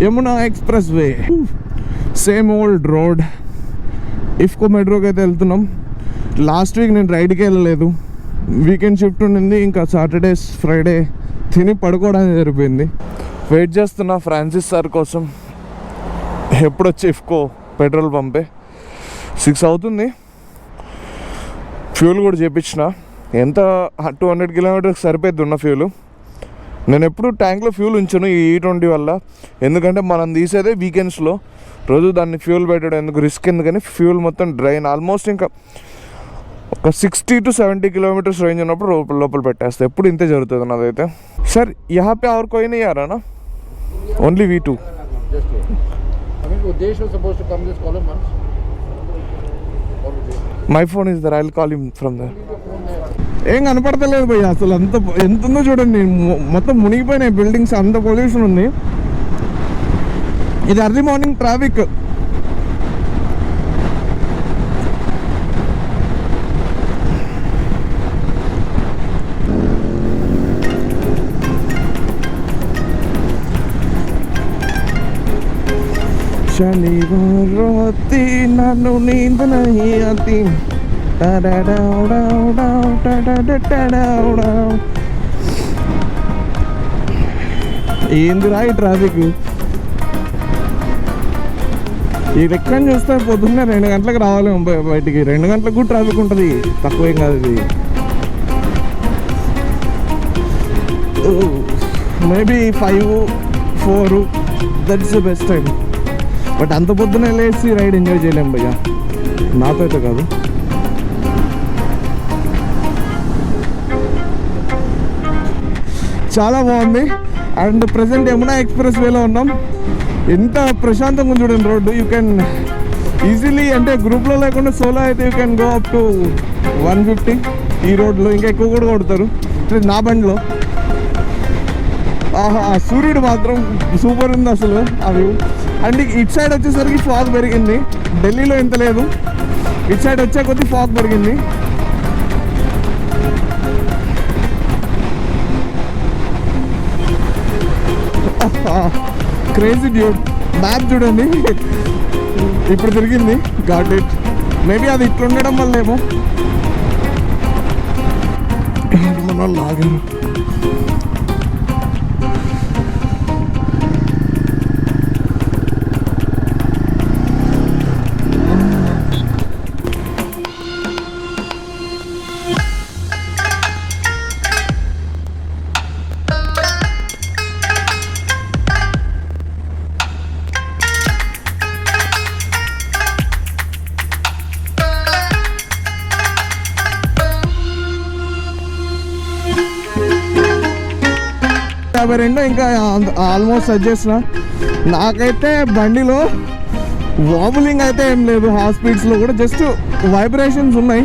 Yamuna expressway, same old road. IFFCO మెట్రోకి అయితే వెళ్తున్నాం. లాస్ట్ వీక్ నేను రైడ్కి వెళ్ళలేదు, వీకెండ్ షిఫ్ట్ ఉండింది. ఇంకా సాటర్డే ఫ్రైడే తిని పడుకోవడానికి సరిపోయింది. వెయిట్ చేస్తున్నా ఫ్రాన్సిస్ సార్ కోసం. ఎప్పుడొచ్చి ఇఫ్కో పెట్రోల్ పంపే 6 అవుతుంది. ఫ్యూల్ కూడా చేయించిన. ఎంత 200 కిలోమీటర్కి సరిపోద్ది ఉన్న ఫ్యూలు. నేను ఎప్పుడు ట్యాంక్లో ఫ్యూల్ ఉంచాను ఈ E20 వల్ల. ఎందుకంటే మనం తీసేదే వీకెండ్స్లో, రోజు దాన్ని ఫ్యూల్ పెట్టడం ఎందుకు, రిస్క్ ఎందుకని ఫ్యూల్ మొత్తం డ్రైన్. ఆల్మోస్ట్ ఇంకా ఒక 60 to 70 కిలోమీటర్స్ రేంజ్ ఉన్నప్పుడు లోపల పెట్టేస్తాయి. ఎప్పుడు ఇంతే జరుగుతుంది నాదైతే. సార్ यहाँ पे और कोई नहीं आ रहा ना, only V2. My phone is there, I will call him from there. ఏం కనపడతలేదు భయ్య అసలు. అంత ఎంత ఉందో చూడండి, మొత్తం మునిగిపోయినాయి బిల్డింగ్స్, అంత పొల్యూషన్ ఉంది. ఇది ఎర్లీ మార్నింగ్ ట్రాఫిక్. शनिवार राती नानू नींद नहीं आती, ఏందిరా ఈ ట్రాఫిక్. ఈ లెక్కని చూస్తే పొద్దున్నే 2 గంటలకు రావాలి బయటికి. 2 గంటలకు కూడా ట్రాఫిక్ ఉంటుంది, తక్కువేం కాదు ఇది. Maybe 5, 4 that's the best time. But అంత పొద్దున వెళ్ళేసి రైడ్ ఎంజాయ్ చేయలేం భయ్య, నాతో అయితే కాదు. చాలా బాగుంది. అండ్ ప్రజెంట్ యమునా ఎక్స్ప్రెస్ వేలో ఉన్నాం. ఎంత ప్రశాంతంగా చూడండి రోడ్డు. యూ కెన్ ఈజీలీ, అంటే గ్రూప్లో లేకుండా సోలో అయితే you can go up to 150 ఈ రోడ్లో. ఇంకా ఎక్కువ కూడా కొడతారు నా బండిలో. ఆహా, సూర్యుడు మాత్రం సూపర్ ఉంది అసలు ఆ వ్యూ. అండ్ ఇటు సైడ్ వచ్చేసరికి ఫాగ్ పెరిగింది. ఢిల్లీలో ఎంత లేదు, ఇటు సైడ్ వచ్చే కొద్ది ఫాగ్ పెరిగింది. Crazy dude. మ్యాప్ చూడండి, ఇప్పుడు తిరిగింది గాట్ ఇట్. మేబీ అది ఇట్లా ఉండడం వల్ల ఏమో మన వాళ్ళు లాగారు. రెండో ఇంకా ఆల్మోస్ట్ సెట్ చేసిన. నాకైతే బండిలో వాబులింగ్ అయితే ఏం లేదు, హాఫ్ స్పీడ్స్లో కూడా జస్ట్ వైబ్రేషన్స్ ఉన్నాయి.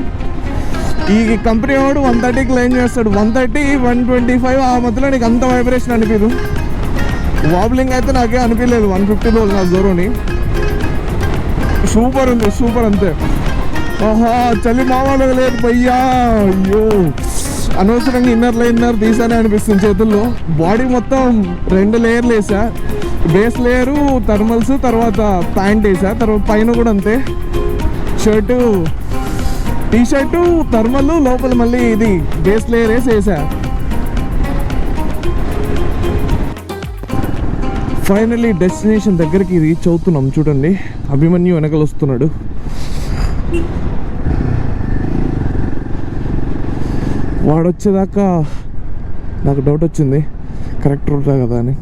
ఈ కంపెనీ వాడు 130కి లైన్ చేస్తాడు, 130, 125 ఆ మధ్యలో నీకు అంత వైబ్రేషన్ అనిపించదు. వాబులింగ్ అయితే నాకే అనిపించలేదు 150లో నా జోరోని. సూపర్ ఉంది, సూపర్ అంతే. ఆహా, చలి మామూలుగా లేదు భయ్యా. అయ్యో, అనవసరంగా ఇన్నర్ తీసానే అనిపిస్తుంది చేతుల్లో. బాడీ మొత్తం 2 లేయర్లు వేసా, బేస్ లేయరు థర్మల్స్, తర్వాత ప్యాంట్ వేసా, తర్వాత పైన కూడా అంతే షర్టు, టీ షర్టు, థర్మల్, లోపల మళ్ళీ ఇది బేస్ లేయర్ వేసా. ఫైనల్లీ డెస్టినేషన్ దగ్గరికి రీచ్ అవుతున్నాం. చూడండి, అభిమన్యు వెనకలు వస్తున్నాడు. వాడు వచ్చేదాకా నాకు డౌట్ వచ్చింది కరెక్ట్ రూటా కదా అని.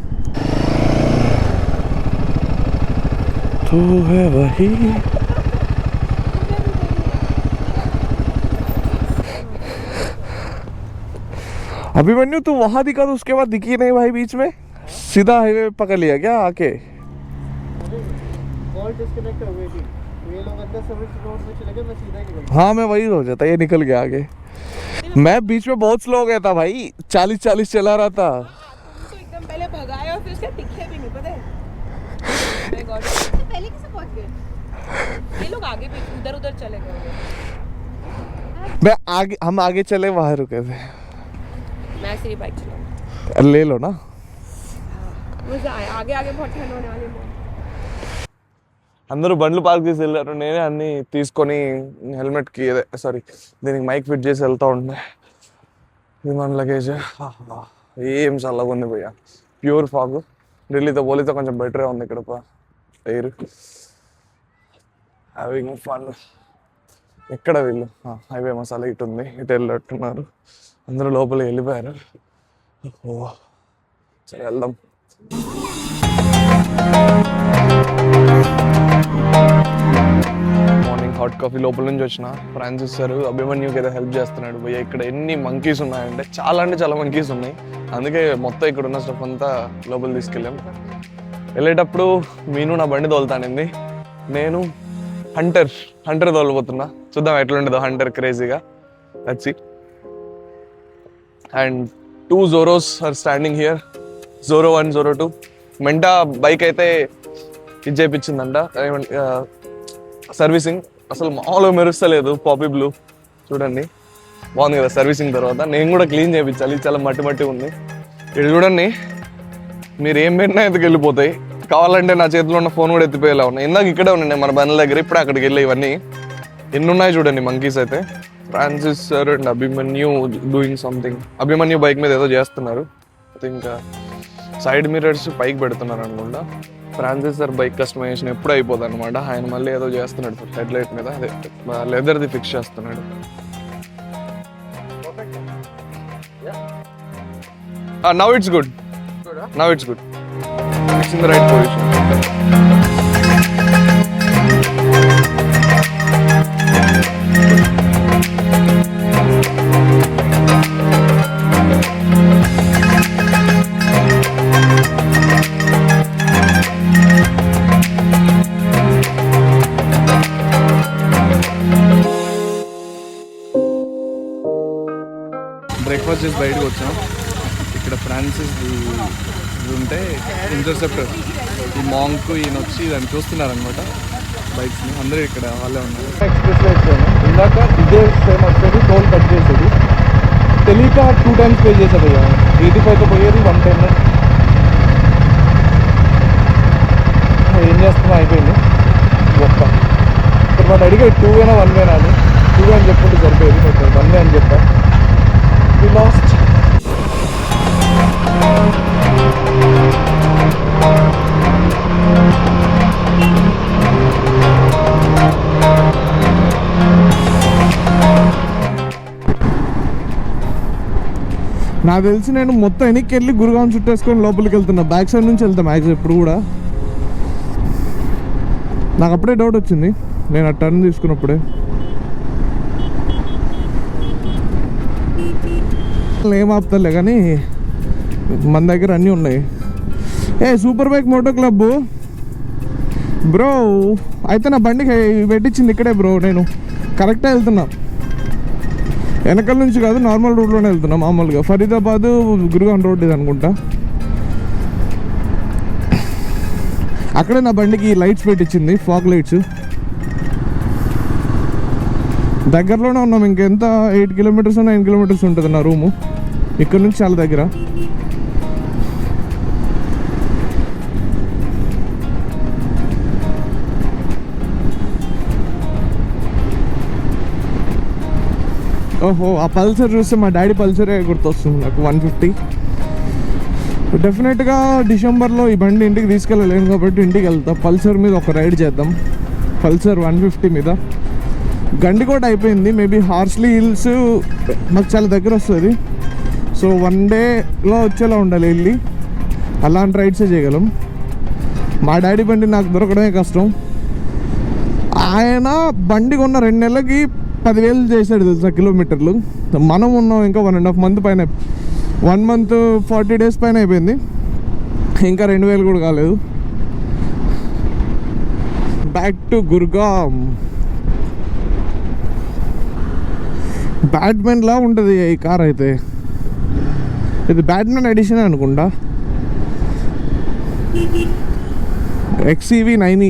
अभिमन्यु तू वहां दिखा तो उसके बाद दिखी नहीं भाई, बीच में सीधा हाईवे पकड़ लिया क्या आके? हाँ मैं वही हो जाता, ये निकल गया आगे. मैं बीच में बहुत स्लो हो गया था भाई, 40-40 चला रहा था. तो एकदम पहले भगाया और फिर उसके दिखे भी नहीं, पता है? पहले कैसे पहुंच गए? ये लोग आगे भी उधर चले गए. मैं आगे, हम आगे चले, वहां रुके थे. मैं सिर्फ बाइक चलाऊं. ले लो ना. అందరూ బండ్లు పార్క్ చేసి వెళ్ళారు, నేనే అన్ని తీసుకొని హెల్మెట్కి దీనికి మైక్ ఫిట్ చేసి వెళ్తూ ఉండే. ఇది మన లగేజ్. ఏం చల్లగా ఉంది భయ్యా, ప్యూర్ ఫాగ్. ఢిల్లీతో పోలీతో కొంచెం బెటరే ఉంది ఇక్కడ ఎయిర్. Having fun. ఎక్కడ వీళ్ళు హైవే మసాలా ఇటు ఉంది, ఇటు వెళ్ళట్టున్నారు. అందరూ లోపలికి వెళ్ళిపోయారు. సరే వెళ్దాం. మార్నింగ్ హాట్ కాఫీ లోపల నుంచి వచ్చిన. ఫ్రాన్సిస్ సార్ అభిమన్యుకి ఏదో హెల్ప్ చేస్తున్నాడు భయ్య. ఇక్కడ ఎన్ని మంకీస్ ఉన్నాయంటే చాలా మంకీస్ ఉన్నాయి. అందుకే మొత్తం ఇక్కడ ఉన్న స్టఫ్ అంతా లోపల తీసుకెళ్ళాం. వెళ్ళేటప్పుడు మీను నా బండి తోలుతానింది, నేను హంటర్ తోలబోతున్నా. చూద్దాం ఎట్లుండదో హంటర్ క్రేజీగా. Let's see. And 2 Zoros are standing here. Zoro 1, Zoro 2. మెంటా బైక్ అయితే ఇది చేయించిందంట సర్వీసింగ్. అసలు మామూలుగా మెరుస్తలేదు. పాపీ బ్లూ చూడండి, బాగుంది కదా సర్వీసింగ్. తర్వాత నేను కూడా క్లీన్ చేయించాలి, చాలా మట్టి ఉంది. ఇది చూడండి, మీరు ఏం పెట్టినా ఎందుకు వెళ్ళిపోతాయి. కావాలంటే నా చేతిలో ఉన్న ఫోన్ కూడా ఎత్తిపోయేలా ఉన్నాయి. ఇందాక ఇక్కడే ఉన్నాయి మన బండ్ల దగ్గర, ఇప్పుడే అక్కడికి వెళ్ళి ఇవన్నీ ఎన్ని ఉన్నాయి చూడండి మంకీస్ అయితే. Francis sir and Abhimanyu doing something. Abhimanyu bike మీద ఏదో చేస్తున్నారు. ఇంకా సైడ్ మిరర్స్ పైకి పెడుతున్నారు అనుకుంటా. ఫ్రాన్సిస్ సార్ బైక్ కస్టమైజేషన్ ఎప్పుడు అయిపోతుంది అనమాట. ఆయన మళ్ళీ ఏదో చేస్తున్నాడు హెడ్ లైట్ మీద, అదే లెదర్ది ఫిక్స్ చేస్తున్నాడు. Now it's good. It's in the right position. Breakfast చేసి బయటకు వచ్చాం. ఇక్కడ ఫ్రాన్సిస్ ఉంటే ఇంటర్సెప్టర్ ఈ మాంక్ ఈయన వచ్చి దాన్ని చూస్తున్నారనమాట బైక్స్ని. అందరూ ఇక్కడ వాళ్ళే ఉన్నారు. ఎక్స్ప్రెస్లో వచ్చాను ఇందాక. ఇదే సేమ్ వచ్చేది టోల్ కట్ చేసేది తెలియక 2 times పే చేసేది. 85తో పోయేది 110. ఏం చేస్తున్నా అయిపోయింది ఒక్క. ఇప్పుడు మనం అడిగే 2 వేనా 1 వేనా అని. 2 అని చెప్పుకుంటే సరిపోయేది, 1 వే అని చెప్పా. వి లాస్ట్. నాకు తెలిసి నేను మొత్తం వెనక్కి వెళ్ళి గురుగాం చుట్టేసుకొని లోపలికి వెళ్తున్నా. బ్యాక్ సైడ్ నుంచి వెళ్తాను మ్యాక్స్ ఎప్పుడు కూడా. నాకు అప్పుడే డౌట్ వచ్చింది నేను ఆ టర్న్ తీసుకున్నప్పుడే. ఏం ఆపుతలే కానీ మన దగ్గర అన్నీ ఉన్నాయి. Super bike moto club bro. అయితే నా బండికి పెట్టించింది ఇక్కడే బ్రో. నేను కరెక్ట్గా వెళ్తున్నా, వెనకాల నుంచి కాదు, నార్మల్ రూట్లోనే వెళ్తున్నా మామూలుగా. ఫరీదాబాద్ గురుగాం రోడ్ ఇది అనుకుంటా. అక్కడే నా బండికి లైట్స్ పెట్టించింది, ఫాగ్ లైట్స్. దగ్గరలోనే ఉన్నాం. ఇంకెంత 8 kilometers 9 kilometers ఉంటుంది నా రూము ఇక్కడ నుంచి, చాలా దగ్గర. ఓహో, ఆ పల్సర్ చూస్తే మా డాడీ పల్సరే గుర్తొస్తుంది నాకు. 150. డెఫినెట్గా డిసెంబర్లో ఈ బండి ఇంటికి తీసుకెళ్ళలేను కాబట్టి ఇంటికి వెళ్తా. పల్సర్ మీద ఒక రైడ్ చేద్దాం. పల్సర్ 150 మీద. గండికోట అయిపోయింది. మేబీ హార్స్లీ హిల్స్ మాకు చాలా దగ్గర వస్తుంది. సో 1 dayలో వచ్చేలా ఉండాలి వెళ్ళి. అలాంటి రైడ్సే చేయగలం. మా డాడీ బండి నాకు దొరకడమే కష్టం. ఆయన బండి కొన్న 2 నెలలకి 10,000 చేశాడు తెలుసా కిలోమీటర్లు. మనం ఉన్నాం ఇంకా 1.5 month పైన, 1 month 40 days పైన అయిపోయింది. ఇంకా 2,000 కూడా కాలేదు. Back to Gurgaon. బ్యాట్మెన్లా ఉంటుంది ఈ కార్ అయితే. ఇది బ్యాట్మెన్ ఎడిషన్ అనుకుంటా. XEV 9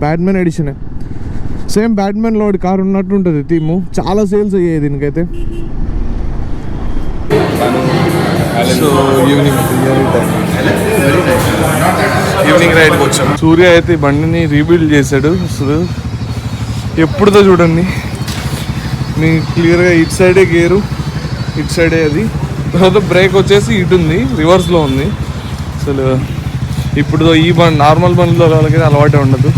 బ్యాట్మెన్ ఎడిషనే. సేమ్ బ్యాట్మెన్ లోడ్ కార్ ఉన్నట్టు ఉంటుంది థీము. చాలా సేల్స్ అయ్యాయి దీనికైతే. సో ఈవినింగ్ ఈవినింగ్ రైడ్కి వచ్చాము. సూర్య అయితే ఈ బండిని రీబిల్డ్ చేశాడు. అసలు ఎప్పుడుదో చూడండి, మీకు క్లియర్గా ఇటు సైడే గేరు, ఇటు సైడే అది. తర్వాత బ్రేక్ వచ్చేసి ఇటు ఉంది, రివర్స్లో ఉంది. అసలు ఇప్పుడు ఈ బండి నార్మల్ బండిలో వాళ్ళకైతే అలవాటే ఉండదు.